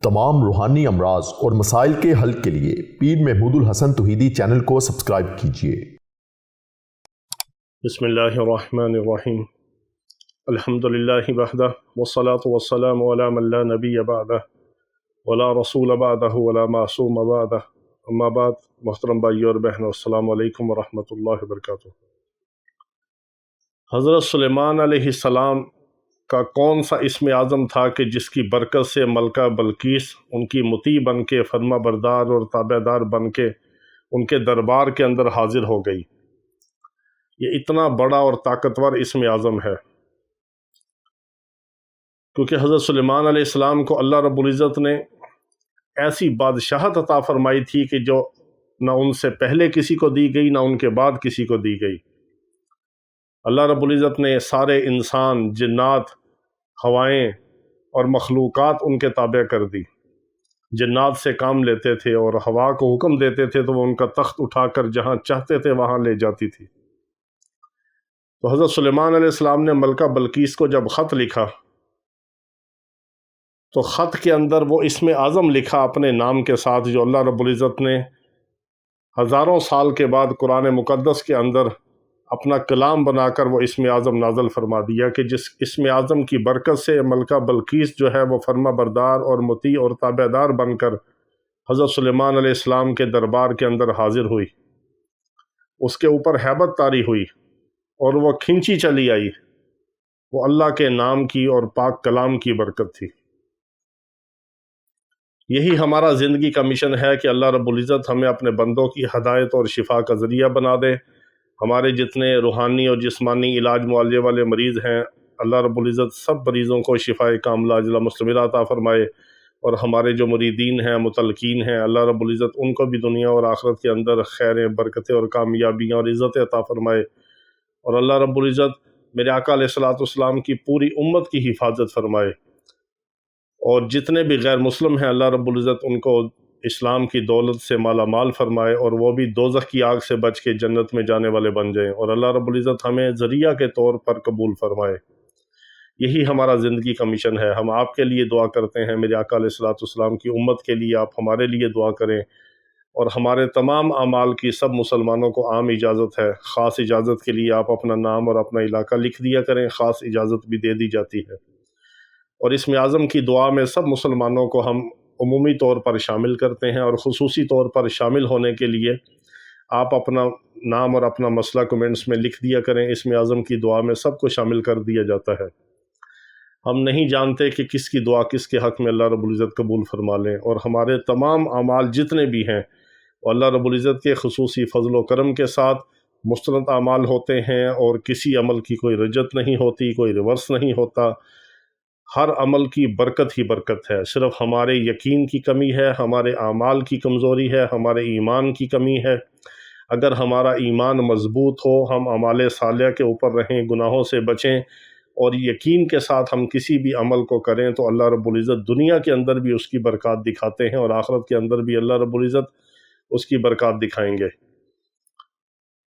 تمام روحانی امراض اور مسائل کے حل کے لیے پیر محمود الحسن توحیدی چینل کو سبسکرائب کیجیے۔ بسم اللہ الرحمن الرحیم، الحمدللہ وحدہ والصلاة والسلام علی من لا نبی بعدہ ولا رسول بعدہ ولا معصوم بعدہ، اما بعد۔ محترم بھائی اور بہنوں، السلام علیکم ورحمۃ اللہ وبرکاتہ۔ حضرت سلیمان علیہ السلام کا کون سا اسم اعظم تھا کہ جس کی برکت سے ملکہ بلقیس ان کی مطیع بن کے، فرما بردار اور تابع دار بن کے ان کے دربار کے اندر حاضر ہو گئی؟ یہ اتنا بڑا اور طاقتور اسم اعظم ہے کیونکہ حضرت سلیمان علیہ السلام کو اللہ رب العزت نے ایسی بادشاہت عطا فرمائی تھی کہ جو نہ ان سے پہلے کسی کو دی گئی، نہ ان کے بعد کسی کو دی گئی۔ اللہ رب العزت نے سارے انسان، جنات، ہوائیں اور مخلوقات ان کے تابع کر دی۔ جنات سے کام لیتے تھے اور ہوا کو حکم دیتے تھے تو وہ ان کا تخت اٹھا کر جہاں چاہتے تھے وہاں لے جاتی تھی۔ تو حضرت سلیمان علیہ السلام نے ملکہ بلقیس کو جب خط لکھا تو خط کے اندر وہ اسم اعظم لکھا اپنے نام کے ساتھ، جو اللہ رب العزت نے ہزاروں سال کے بعد قرآن مقدس کے اندر اپنا کلام بنا کر وہ اسم اعظم نازل فرما دیا کہ جس اسم اعظم کی برکت سے ملکہ بلقیس جو ہے وہ فرما بردار اور مطیع اور تابع دار بن کر حضرت سلیمان علیہ السلام کے دربار کے اندر حاضر ہوئی، اس کے اوپر ہیبت طاری ہوئی اور وہ کھنچی چلی آئی۔ وہ اللہ کے نام کی اور پاک کلام کی برکت تھی۔ یہی ہمارا زندگی کا مشن ہے کہ اللہ رب العزت ہمیں اپنے بندوں کی ہدایت اور شفا کا ذریعہ بنا دے۔ ہمارے جتنے روحانی اور جسمانی علاج معالجے والے مریض ہیں، اللہ رب العزت سب مریضوں کو شفائے کاملہ عاجلہ مستمرہ عطا فرمائے، اور ہمارے جو مریدین ہیں، متعلقین ہیں، اللہ رب العزت ان کو بھی دنیا اور آخرت کے اندر خیریں، برکتیں اور کامیابیاں اور عزتیں عطا فرمائے، اور اللہ رب العزت میرے آقا علیہ الصلوۃ والسلام کی پوری امت کی حفاظت فرمائے، اور جتنے بھی غیر مسلم ہیں اللہ رب العزت ان کو اسلام کی دولت سے مالا مال فرمائے، اور وہ بھی دوزخ کی آگ سے بچ کے جنت میں جانے والے بن جائیں، اور اللہ رب العزت ہمیں ذریعہ کے طور پر قبول فرمائے۔ یہی ہمارا زندگی کا مشن ہے۔ ہم آپ کے لیے دعا کرتے ہیں، میرے آقا علیہ الصلوۃ والسلام کی امت کے لیے آپ ہمارے لیے دعا کریں، اور ہمارے تمام اعمال کی سب مسلمانوں کو عام اجازت ہے۔ خاص اجازت کے لیے آپ اپنا نام اور اپنا علاقہ لکھ دیا کریں، خاص اجازت بھی دے دی جاتی ہے۔ اور اسم اعظم کی دعا میں سب مسلمانوں کو ہم عمومی طور پر شامل کرتے ہیں، اور خصوصی طور پر شامل ہونے کے لیے آپ اپنا نام اور اپنا مسئلہ کمنٹس میں لکھ دیا کریں۔ اسم اعظم کی دعا میں سب کو شامل کر دیا جاتا ہے۔ ہم نہیں جانتے کہ کس کی دعا کس کے حق میں اللہ رب العزت قبول فرما لیں، اور ہمارے تمام اعمال جتنے بھی ہیں وہ اللہ رب العزت کے خصوصی فضل و کرم کے ساتھ مستند اعمال ہوتے ہیں، اور کسی عمل کی کوئی رجت نہیں ہوتی، کوئی ریورس نہیں ہوتا۔ ہر عمل کی برکت ہی برکت ہے، صرف ہمارے یقین کی کمی ہے، ہمارے اعمال کی کمزوری ہے، ہمارے ایمان کی کمی ہے۔ اگر ہمارا ایمان مضبوط ہو، ہم اعمال صالحہ کے اوپر رہیں، گناہوں سے بچیں، اور یقین کے ساتھ ہم کسی بھی عمل کو کریں تو اللہ رب العزت دنیا کے اندر بھی اس کی برکات دکھاتے ہیں، اور آخرت کے اندر بھی اللہ رب العزت اس کی برکات دکھائیں گے۔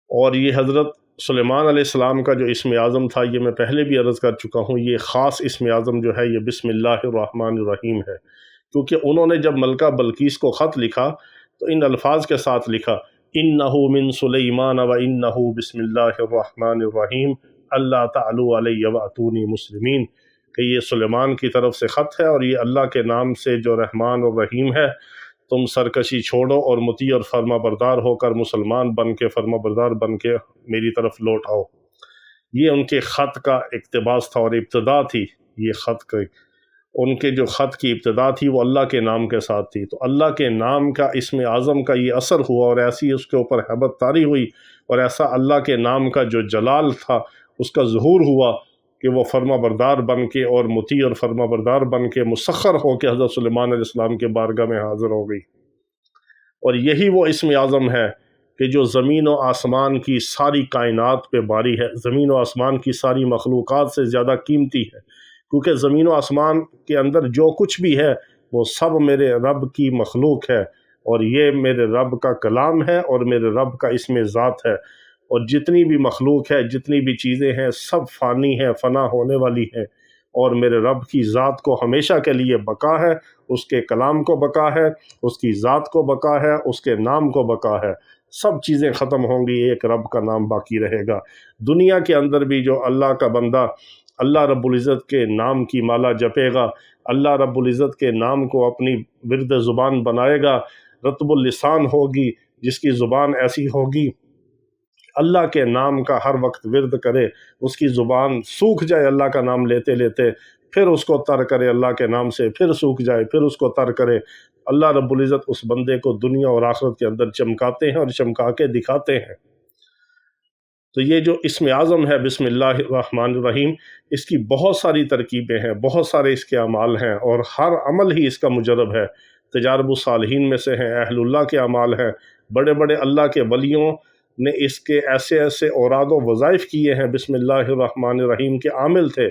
اور یہ حضرت سلیمان علیہ السلام کا جو اسم اعظم تھا، یہ میں پہلے بھی عرض کر چکا ہوں، یہ خاص اسم اعظم جو ہے یہ بسم اللہ الرحمن الرحیم ہے، کیونکہ انہوں نے جب ملکہ بلقیس کو خط لکھا تو ان الفاظ کے ساتھ لکھا، انہ من سلیمان و انہ بسم اللہ الرحمن الرحیم اللہ تعالی علیہ واتونی مسلمین، کہ یہ سلیمان کی طرف سے خط ہے، اور یہ اللہ کے نام سے جو رحمان اور رحیم ہے، تم سرکشی چھوڑو اور مطیع اور فرما بردار ہو کر مسلمان بن کے، فرما بردار بن کے میری طرف لوٹ آؤ۔ یہ ان کے خط کا اقتباس تھا اور ابتدا تھی۔ یہ خط کا ان کے جو خط کی ابتدا تھی وہ اللہ کے نام کے ساتھ تھی، تو اللہ کے نام کا اسم اعظم کا یہ اثر ہوا، اور ایسی اس کے اوپر ہیبت طاری ہوئی، اور ایسا اللہ کے نام کا جو جلال تھا اس کا ظہور ہوا کہ وہ فرما بردار بن کے اور مطیع اور فرما بردار بن کے مسخر ہو کے حضرت سلیمان علیہ السلام کے بارگاہ میں حاضر ہو گئی۔ اور یہی وہ اسم اعظم ہے کہ جو زمین و آسمان کی ساری کائنات پہ باری ہے، زمین و آسمان کی ساری مخلوقات سے زیادہ قیمتی ہے، کیونکہ زمین و آسمان کے اندر جو کچھ بھی ہے وہ سب میرے رب کی مخلوق ہے، اور یہ میرے رب کا کلام ہے اور میرے رب کا اسم ذات ہے، اور جتنی بھی مخلوق ہے، جتنی بھی چیزیں ہیں، سب فانی ہیں، فنا ہونے والی ہیں، اور میرے رب کی ذات کو ہمیشہ کے لیے بقا ہے، اس کے کلام کو بقا ہے، اس کی ذات کو بقا ہے، اس کے نام کو بقا ہے۔ سب چیزیں ختم ہوں گی، ایک رب کا نام باقی رہے گا۔ دنیا کے اندر بھی جو اللہ کا بندہ اللہ رب العزت کے نام کی مالا جپے گا، اللہ رب العزت کے نام کو اپنی ورد زبان بنائے گا، رطب اللسان ہوگی، جس کی زبان ایسی ہوگی اللہ کے نام کا ہر وقت ورد کرے، اس کی زبان سوکھ جائے اللہ کا نام لیتے لیتے، پھر اس کو تر کرے اللہ کے نام سے، پھر سوکھ جائے، پھر اس کو تر کرے۔ اللہ رب العزت اس بندے کو دنیا اور آخرت کے اندر چمکاتے ہیں اور چمکا کے دکھاتے ہیں۔ تو یہ جو اسم اعظم ہے بسم اللہ الرحمن الرحیم، اس کی بہت ساری ترکیبیں ہیں، بہت سارے اس کے اعمال ہیں، اور ہر عمل ہی اس کا مجرب ہے۔ تجارب الصالحین میں سے ہیں، اہل اللہ کے اعمال ہیں، بڑے بڑے اللہ کے ولیوں نے اس کے ایسے ایسے اوراد و وظائف کیے ہیں، بسم اللہ الرحمن الرحیم کے عامل تھے۔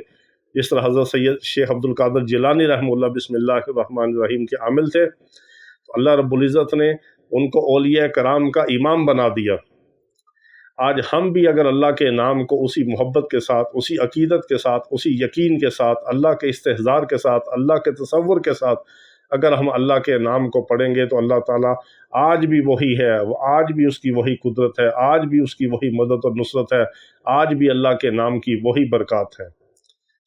جس طرح حضرت سید شیخ عبد القادر جیلانی رحمہ اللہ بسم اللہ الرحمن الرحیم کے عامل تھے، اللہ رب العزت نے ان کو اولیاء کرام کا امام بنا دیا۔ آج ہم بھی اگر اللہ کے نام کو اسی محبت کے ساتھ، اسی عقیدت کے ساتھ، اسی یقین کے ساتھ، اللہ کے استحضار کے ساتھ، اللہ کے تصور کے ساتھ اگر ہم اللہ کے نام کو پڑھیں گے تو اللہ تعالیٰ آج بھی وہی ہے، آج بھی اس کی وہی قدرت ہے، آج بھی اس کی وہی مدد اور نصرت ہے، آج بھی اللہ کے نام کی وہی برکات ہے،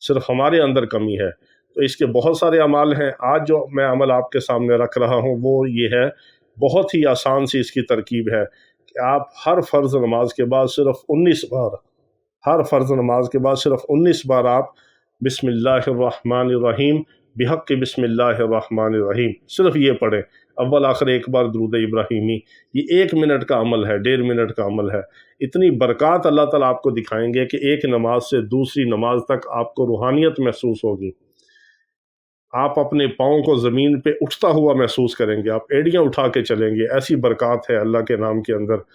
صرف ہمارے اندر کمی ہے۔ تو اس کے بہت سارے اعمال ہیں۔ آج جو میں عمل آپ کے سامنے رکھ رہا ہوں وہ یہ ہے، بہت ہی آسان سی اس کی ترکیب ہے کہ آپ ہر فرض نماز کے بعد صرف 19 بار، ہر فرض نماز کے بعد صرف 19 بار آپ بسم اللہ الرحمن الرحیم بحق بسم اللہ الرحمن الرحیم صرف یہ پڑھیں، اول آخر ایک بار درود ابراہیمی۔ یہ 1 منٹ کا عمل ہے، 1.5 منٹ کا عمل ہے۔ اتنی برکات اللہ تعالیٰ آپ کو دکھائیں گے کہ ایک نماز سے دوسری نماز تک آپ کو روحانیت محسوس ہوگی، آپ اپنے پاؤں کو زمین پہ اٹھتا ہوا محسوس کریں گے، آپ ایڑیاں اٹھا کے چلیں گے، ایسی برکات ہے اللہ کے نام کے اندر۔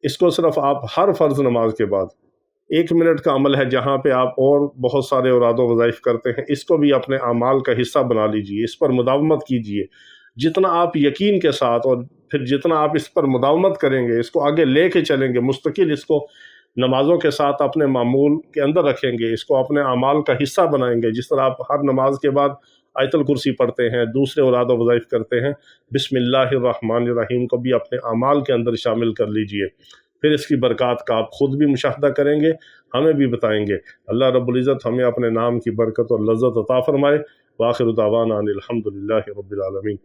اس کو صرف آپ ہر فرض نماز کے بعد 1 منٹ کا عمل ہے، جہاں پہ آپ اور بہت سارے اوراد و وظائف کرتے ہیں، اس کو بھی اپنے اعمال کا حصہ بنا لیجئے، اس پر مداومت کیجئے۔ جتنا آپ یقین کے ساتھ اور پھر جتنا آپ اس پر مداومت کریں گے، اس کو آگے لے کے چلیں گے، مستقل اس کو نمازوں کے ساتھ اپنے معمول کے اندر رکھیں گے، اس کو اپنے اعمال کا حصہ بنائیں گے، جس طرح آپ ہر نماز کے بعد آیت الکرسی پڑھتے ہیں، دوسرے اوراد و وظائف کرتے ہیں، بسم اللہ الرحمن الرحیم کو بھی اپنے اعمال کے اندر شامل کر لیجئے۔ پھر اس کی برکات کا آپ خود بھی مشاہدہ کریں گے، ہمیں بھی بتائیں گے۔ اللہ رب العزت ہمیں اپنے نام کی برکت اور لذت عطا فرمائے۔ وآخر دعوانا ان الحمد للہ رب العالمین۔